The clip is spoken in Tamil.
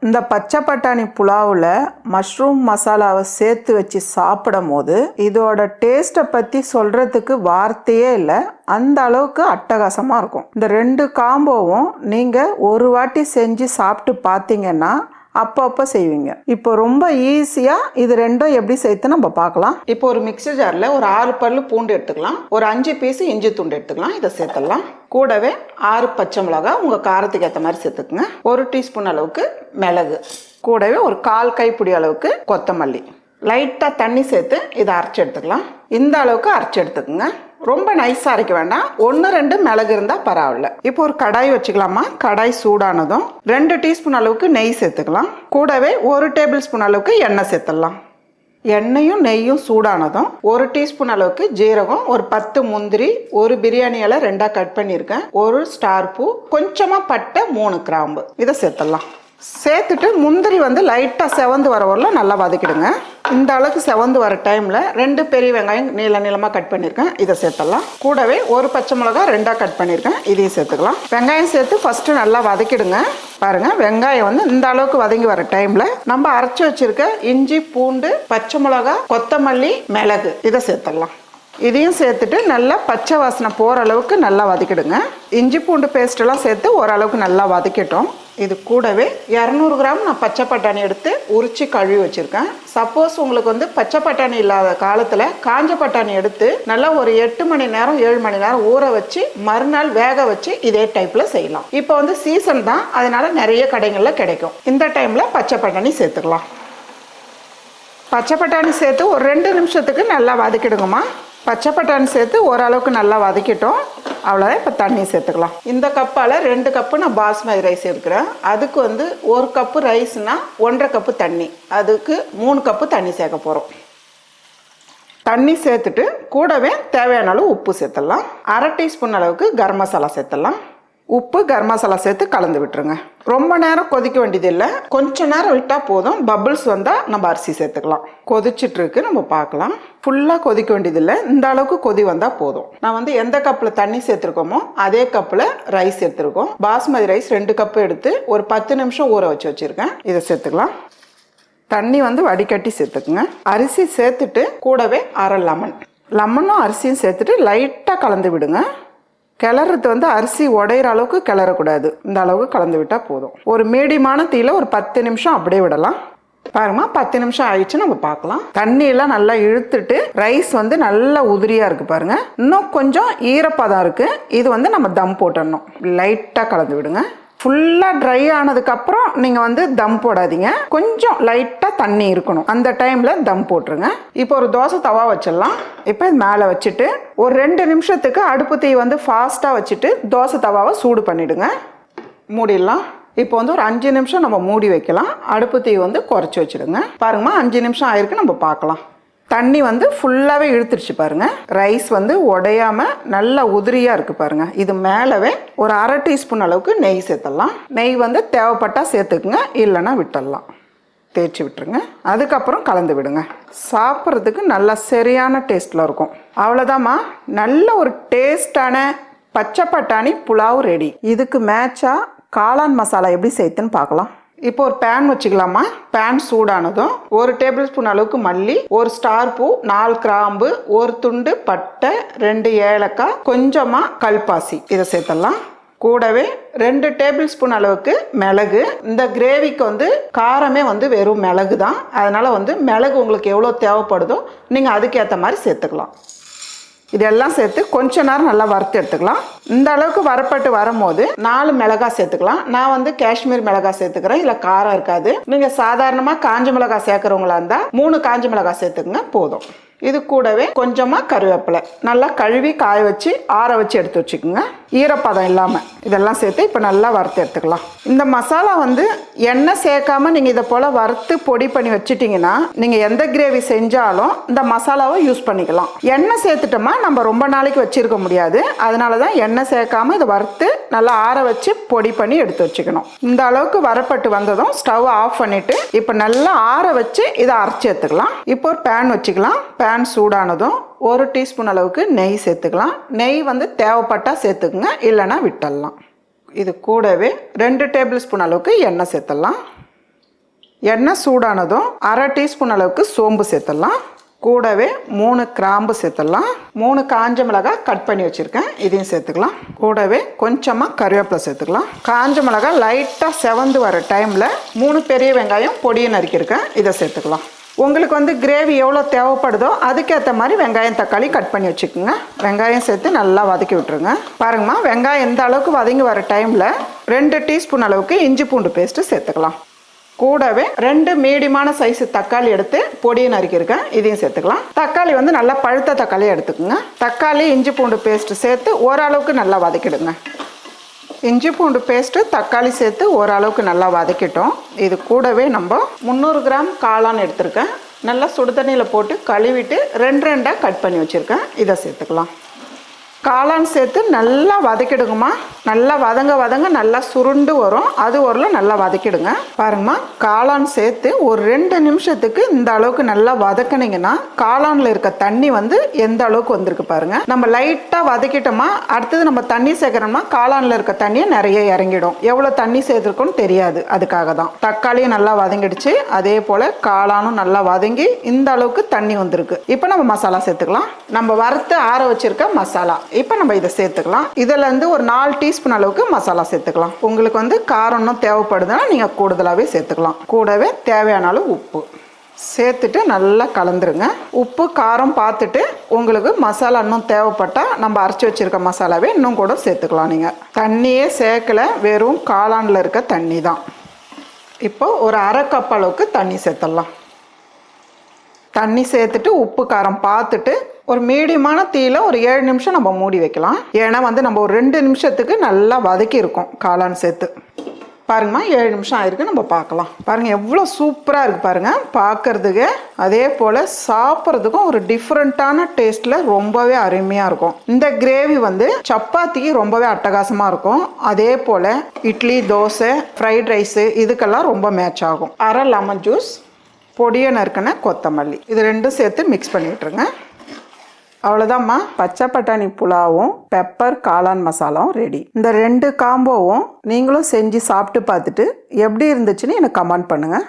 இந்த பச்சை பட்டாணி புலாவில் மஷ்ரூம் மசாலாவை சேர்த்து வச்சு சாப்பிடும் போது இதோட டேஸ்ட்டை பற்றி சொல்கிறதுக்கு வார்த்தையே இல்லை. அந்த அளவுக்கு அட்டகாசமாக இருக்கும். இந்த 2 காம்போவும் நீங்கள் ஒரு வாட்டி செஞ்சு சாப்பிட்டு பார்த்தீங்கன்னா அப்பப்போ செய்வீங்க. இப்போ ரொம்ப ஈஸியாக இது ரெண்டும் எப்படி சேர்த்து நம்ம பார்க்கலாம். இப்போ ஒரு மிக்ஸி ஜாரில் ஒரு 6 பல்லு பூண்டு எடுத்துக்கலாம், ஒரு 5 பீஸு இஞ்சி துண்டு எடுத்துக்கலாம். இதை சேர்த்துடலாம். கூடவே 6 பச்சை மிளகா உங்கள் காரத்துக்கு ஏற்ற மாதிரி சேர்த்துக்குங்க. 1 டீஸ்பூன் அளவுக்கு மிளகு, கூடவே ஒரு 1/4 கைப்பிடி அளவுக்கு கொத்தமல்லி. லைட்டாக தண்ணி சேர்த்து இதை அரைச்சி எடுத்துக்கலாம். இந்த அளவுக்கு அரைச்சி எடுத்துக்கோங்க. ரொம்ப நைஸாக அரைக்க வேண்டாம். 1-2 மிளகு இருந்தால் பரவாயில்ல. இப்போ ஒரு கடாய் வச்சுக்கலாமா. கடாய் சூடானதும் 2 டீஸ்பூன் அளவுக்கு நெய் சேர்த்துக்கலாம். கூடவே 1 டேபிள் ஸ்பூன் அளவுக்கு எண்ணெய் சேர்த்துடலாம். எண்ணெயும் நெய்யும் சூடானதும் 1 டீஸ்பூன் அளவுக்கு ஜீரகம், ஒரு 10 முந்திரி, ஒரு பிரியாணி இலை 2ஆக கட் பண்ணியிருக்கேன், ஒரு ஸ்டார் பூ, கொஞ்சமாக பட்டை, 3 கிராம்பு இதை சேர்த்துடலாம். சேர்த்துட்டு முந்திரி லைட்டாக செவந்து வர வரல நல்லா வதக்கிடுங்க. இந்த அளவுக்கு செவந்து வர டைமில் 2 பெரிய வெங்காயம் நீளமாக கட் பண்ணியிருக்கேன், இதை சேர்த்துடலாம். கூடவே ஒரு பச்சை மிளகா 2ஆக கட் பண்ணியிருக்கேன், இதையும் சேர்த்துக்கலாம். வெங்காயம் சேர்த்து ஃபஸ்ட்டு நல்லா வதக்கிடுங்க. பாருங்கள், வெங்காயம் இந்த அளவுக்கு வதங்கி வர டைமில் நம்ம அரைச்சி வச்சுருக்க இஞ்சி, பூண்டு, பச்சை மிளகா, கொத்தமல்லி, மிளகு இதை சேர்த்துடலாம். இதையும் சேர்த்துட்டு நல்லா பச்சை வாசனை போகிற அளவுக்கு நல்லா வதக்கிடுங்க. இஞ்சி பூண்டு பேஸ்ட்டெல்லாம் சேர்த்து ஓரளவுக்கு நல்லா வதக்கிட்டோம். இது கூடவே 200 கிராம் நான் பச்சை பட்டாணி எடுத்து உரித்து கழுவி வச்சுருக்கேன். சப்போஸ் உங்களுக்கு பச்சை பட்டாணி இல்லாத காலத்தில் காஞ்ச பட்டாணி எடுத்து நல்லா ஒரு 8 மணி நேரம் 7 மணி நேரம் ஊற வச்சு மறுநாள் வேக வச்சு இதே டைப்பில் செய்யலாம். இப்போ சீசன் தான், அதனால நிறைய கடைகளில் கிடைக்கும். இந்த டைமில் பச்சை பட்டாணி சேர்த்துக்கலாம். பச்சை பட்டாணி சேர்த்து ஒரு 2 நிமிஷத்துக்கு நல்லா வதக்கிடுங்கம்மா. பச்சை பட்டாணி சேர்த்து ஓரளவுக்கு நல்லா வதக்கிட்டோம். அவ்வளோதான். இப்போ தண்ணி சேர்த்துக்கலாம். இந்த கப்பால் 2 கப்பு நான் பாஸ்மதி ரைஸ் எடுக்கிறேன். அதுக்கு 1 கப்பு ரைஸ்னால் 1.5 கப்பு தண்ணி, அதுக்கு 3 கப்பு தண்ணி சேர்க்க போகிறோம். தண்ணி சேர்த்துட்டு கூடவே தேவையான அளவு உப்பு சேர்த்துடலாம். 1/2 டீஸ்பூன் அளவுக்கு கரம் மசாலா சேர்த்துடலாம். உப்பு, கரம் மசாலா சேர்த்து கலந்து விட்டுருங்க. ரொம்ப நேரம் கொதிக்க வேண்டியதில்லை, கொஞ்சம் நேரம் விட்டால் போதும். பபிள்ஸ் வந்தால் நம்ம அரிசி சேர்த்துக்கலாம். கொதிச்சிட்ருக்கு, நம்ம பார்க்கலாம். ஃபுல்லாக கொதிக்க வேண்டியதில்லை, இந்த அளவுக்கு கொதி வந்தால் போதும். நான் எந்த கப்பில் தண்ணி சேர்த்துருக்கோமோ அதே கப்பில் ரைஸ் எடுத்துருக்கோம். பாஸ்மதி ரைஸ் 2 கப்பு எடுத்து ஒரு 10 நிமிஷம் ஊற வச்சுருக்கேன். இதை சேர்த்துக்கலாம். தண்ணி வடிகட்டி சேர்த்துக்குங்க. அரிசி சேர்த்துட்டு கூடவே 1/2 லெமனும் அரிசியும் சேர்த்துட்டு லைட்டாக கலந்து விடுங்க. கிளறது அரிசி உடையிற அளவுக்கு கிளறக்கூடாது, இந்த அளவுக்கு கலந்து விட்டால் போதும். ஒரு மீடியமான தீயில ஒரு 10 நிமிஷம் அப்படியே விடலாம். பாருமா, 10 நிமிஷம் ஆயிடுச்சு, நம்ம பார்க்கலாம். தண்ணியெல்லாம் நல்லா இழுத்துட்டு ரைஸ் நல்லா உதிரியாக இருக்குது பாருங்கள். இன்னும் கொஞ்சம் ஈரப்பதம் இருக்குது. இது நம்ம தம் போட்டுடணும். லைட்டாக கலந்து விடுங்க. ஃபுல்லாக ட்ரை ஆனதுக்கப்புறம் நீங்கள் தம் போடாதீங்க, கொஞ்சம் லைட்டாக தண்ணி இருக்கணும். அந்த டைமில் தம் போட்டுருங்க. இப்போ ஒரு தோசை தவா வச்சிடலாம். இப்போ இது மேலே வச்சுட்டு ஒரு 2 நிமிஷத்துக்கு அடுப்பு தீ ஃபாஸ்ட்டாக வச்சுட்டு தோசை தவாவை சூடு பண்ணிவிடுங்க. மூடிடலாம். இப்போ ஒரு 5 நிமிஷம் நம்ம மூடி வைக்கலாம். அடுப்பு தீ குறைச்சி வச்சுடுங்க. பாருங்கம்மா, 5 நிமிஷம் ஆயிருக்கு, நம்ம பார்க்கலாம். தண்ணி ஃபுல்லாகவே இழுத்துருச்சு பாருங்கள். ரைஸ் உடையாமல் நல்லா உதிரியாக இருக்குது பாருங்கள். இது மேலவே ஒரு 1/2 டீஸ்பூன் அளவுக்கு நெய் சேர்த்துடலாம். நெய் தேவைப்பட்டால் சேர்த்துக்குங்க, இல்லைன்னா விட்டுடலாம். தேய்ச்சி விட்டுருங்க. அதுக்கப்புறம் கலந்து விடுங்க. சாப்பிட்றதுக்கு நல்லா சரியான டேஸ்ட்டில் இருக்கும். அவ்வளோதாம்மா, நல்ல ஒரு டேஸ்டான பச்சை பட்டாணி புலாவ் ரெடி. இதுக்கு மேட்சாக காளான் மசாலா எப்படி சேர்த்துன்னு பார்க்கலாம். இப்போ ஒரு பேன் வச்சுக்கலாமா. பேன் சூடானதும் 1 டேபிள் ஸ்பூன் அளவுக்கு மல்லி, 1 ஸ்டார் பூ, 4 கிராம்பு, 1 துண்டு பட்டை, 2 ஏலக்காய், கொஞ்சமாக கல்பாசி இதை சேர்த்துடலாம். கூடவே 2 டேபிள் ஸ்பூன் அளவுக்கு மிளகு. இந்த கிரேவிக்கு காரமே வெறும் மிளகு தான், அதனால் மிளகு உங்களுக்கு எவ்வளோ தேவைப்படுதோ நீங்கள் அதுக்கேற்ற மாதிரி சேர்த்துக்கலாம். இதெல்லாம் சேர்த்து கொஞ்ச நேரம் நல்லா வறுத்து எடுத்துக்கலாம். இந்த அளவுக்கு வரப்பட்டு வரும்போது 4 மிளகாய் சேர்த்துக்கலாம். நான் காஷ்மீர் மிளகாய் சேர்த்துக்கிறேன், இதில் காரம் இருக்காது. நீங்கள் சாதாரணமாக காஞ்ச மிளகாய் சேர்க்குறவங்களா இருந்தால் 3 காஞ்ச மிளகாய் சேர்த்துக்குங்க, போதும். இது கூடவே கொஞ்சமாக கருவேப்பிலை நல்லா கழுவி காய வச்சு ஆற வச்சு எடுத்து வச்சுக்கோங்க, ஈரப்பதம் இல்லாமல். இதெல்லாம் சேர்த்து இப்போ நல்லா வறுத்து எடுத்துக்கலாம். இந்த மசாலா எண்ணெய் சேர்க்காம நீங்கள் இதை போல் வறுத்து பொடி பண்ணி வச்சுட்டிங்கன்னா நீங்கள் எந்த கிரேவி செஞ்சாலும் இந்த மசாலாவை யூஸ் பண்ணிக்கலாம். எண்ணெய் சேர்த்துட்டோமா நம்ம ரொம்ப நாளைக்கு வச்சுருக்க முடியாது, அதனால தான் எண்ணெய் சேர்க்காம இதை வறுத்து நல்லா ஆற வச்சு பொடி பண்ணி எடுத்து வச்சுக்கணும். இந்த அளவுக்கு வரப்பட்டு வந்ததும் ஸ்டவ் ஆஃப் பண்ணிவிட்டு இப்போ நல்லா ஆற வச்சு இதை அரைச்சி எடுத்துக்கலாம். இப்போ ஒரு பேன் வச்சுக்கலாம். பேன் சூடானதும் 1 டீஸ்பூன் அளவுக்கு நெய் சேர்த்துக்கலாம். நெய் தேவைப்பட்டால் சேர்த்துக்குங்க, இல்லைன்னா விட்டுடலாம். இது கூடவே 2 டேபிள் ஸ்பூன் அளவுக்கு எண்ணெய் சேர்த்துடலாம். எண்ணெய் சூடானதும் 1/2 டீஸ்பூன் அளவுக்கு சோம்பு சேர்த்துடலாம். கூடவே 3 கிராம்பு சேர்த்துடலாம். 3 காஞ்ச மிளகாய் கட் பண்ணி வச்சுருக்கேன், இதையும் சேர்த்துக்கலாம். கூடவே கொஞ்சமாக கருவேப்பிலை சேர்த்துக்கலாம். காஞ்ச மிளகாய் லைட்டாக செவந்து வர டைமில் 3 பெரிய வெங்காயம் பொடியை நறுக்கியிருக்கேன், இதை சேர்த்துக்கலாம். உங்களுக்கு கிரேவி எவ்வளோ தேவைப்படுதோ அதுக்கேற்ற மாதிரி வெங்காயம் தக்காளி கட் பண்ணி வச்சுக்கோங்க. வெங்காயம் சேர்த்து நல்லா வதக்கி விட்டுருங்க. பாருங்கம்மா, வெங்காயம் எந்த அளவுக்கு வதங்கி வர டைமில் 2 டீஸ்பூன் அளவுக்கு இஞ்சி பூண்டு பேஸ்ட்டு சேர்த்துக்கலாம். கூடவே 2 மீடியமான சைஸு தக்காளி எடுத்து பொடியை நறுக்கியிருக்கேன், இதையும் சேர்த்துக்கலாம். தக்காளி நல்லா பழுத்த தக்காளியை எடுத்துக்கோங்க. தக்காளி இஞ்சி பூண்டு பேஸ்ட்டு சேர்த்து ஓரளவுக்கு நல்லா வதக்கிடுங்க. இஞ்சி பூண்டு பேஸ்ட்டு தக்காளி சேர்த்து ஓரளவுக்கு நல்லா வதக்கிட்டோம். இது கூடவே நம்ம 300 கிராம் காளான் எடுத்திருக்கேன், நல்லா சுடு தண்ணியில் போட்டு கழுவிட்டு 2 கட் பண்ணி வச்சுருக்கேன், இதை சேர்த்துக்கலாம். காளான் சேர்த்து நல்லா வதக்கிடுங்கம்மா. நல்லா வதங்க நல்லா சுருண்டு வரும், அது ஓரளவு நல்லா வதக்கிடுங்க. பாருங்கம்மா, காளான் சேர்த்து ஒரு 2 நிமிஷத்துக்கு இந்த அளவுக்கு நல்லா வதக்கினீங்கன்னா காளானில் இருக்க தண்ணி எந்த அளவுக்கு வந்திருக்கு பாருங்க. நம்ம லைட்டாக வதக்கிட்டோமா, அடுத்தது நம்ம தண்ணி சேர்க்குறோம்னா காளானில் இருக்க தண்ணியை நிறைய இறங்கிடும். எவ்வளோ தண்ணி சேர்த்துருக்கோன்னு தெரியாது, அதுக்காக தான். தக்காளியும் நல்லா வதங்கிடுச்சு, அதே போல் காளானும் நல்லா வதங்கி இந்த அளவுக்கு தண்ணி வந்திருக்கு. இப்போ நம்ம மசாலா சேர்த்துக்கலாம். நம்ம வறுத்து ஆற வச்சிருக்க மசாலா இப்போ நம்ம இதை சேர்த்துக்கலாம். இதில் ஒரு 4 டீஸ்பூன் அளவுக்கு மசாலா சேர்த்துக்கலாம். உங்களுக்கு காரம்னும் தேவைப்படுதுன்னா நீங்கள் கூடுதலாகவே சேர்த்துக்கலாம். கூடவே தேவையான அளவு உப்பு சேர்த்துட்டு நல்லா கலந்துருங்க. உப்பு காரம் பார்த்துட்டு உங்களுக்கு மசாலா இன்னும் தேவைப்பட்டால் நம்ம அரைச்சி வச்சுருக்க மசாலாவே இன்னும் கூட சேர்த்துக்கலாம். நீங்கள் தண்ணியே சேர்க்கலை, வெறும் காளானில் இருக்க தண்ணி தான். இப்போ ஒரு 1/2 கப் அளவுக்கு தண்ணி சேர்த்துடலாம். தண்ணி சேர்த்துட்டு உப்பு காரம் பார்த்துட்டு ஒரு மீடியமான தீயில் ஒரு 7 நிமிஷம் நம்ம மூடி வைக்கலாம். ஏன்னா நம்ம ஒரு 2 நிமிஷத்துக்கு நல்லா வதக்கி இருக்கோம் காளான் சேர்த்து. பாருங்கம்மா, 7 நிமிஷம் ஆயிருக்கு, நம்ம பார்க்கலாம். பாருங்கள் எவ்வளோ சூப்பராக இருக்குது பாருங்கள் பார்க்குறதுக்கு. அதே போல் சாப்பிட்றதுக்கும் ஒரு டிஃப்ரெண்ட்டான டேஸ்ட்டில் ரொம்பவே அருமையாக இருக்கும். இந்த கிரேவி சப்பாத்திக்கு ரொம்பவே அட்டகாசமாக இருக்கும். அதே போல் இட்லி, தோசை, ஃப்ரைட் ரைஸு இதுக்கெல்லாம் ரொம்ப மேட்ச் ஆகும். 1/2 லெமன் ஜூஸ், பொடியை நறுக்கின கொத்தமல்லி, இது 2 சேர்த்து மிக்ஸ் பண்ணி விட்டுருங்க. அவ்வளோதாம்மா, பச்சை பட்டாணி புலாவும் பெப்பர் காளான் மசாலாவும் ரெடி. இந்த 2 காம்போவும் நீங்களும் செஞ்சு சாப்பிட்டு பார்த்துட்டு எப்படி இருந்துச்சுன்னு எனக்கு கமெண்ட் பண்ணுங்கள்.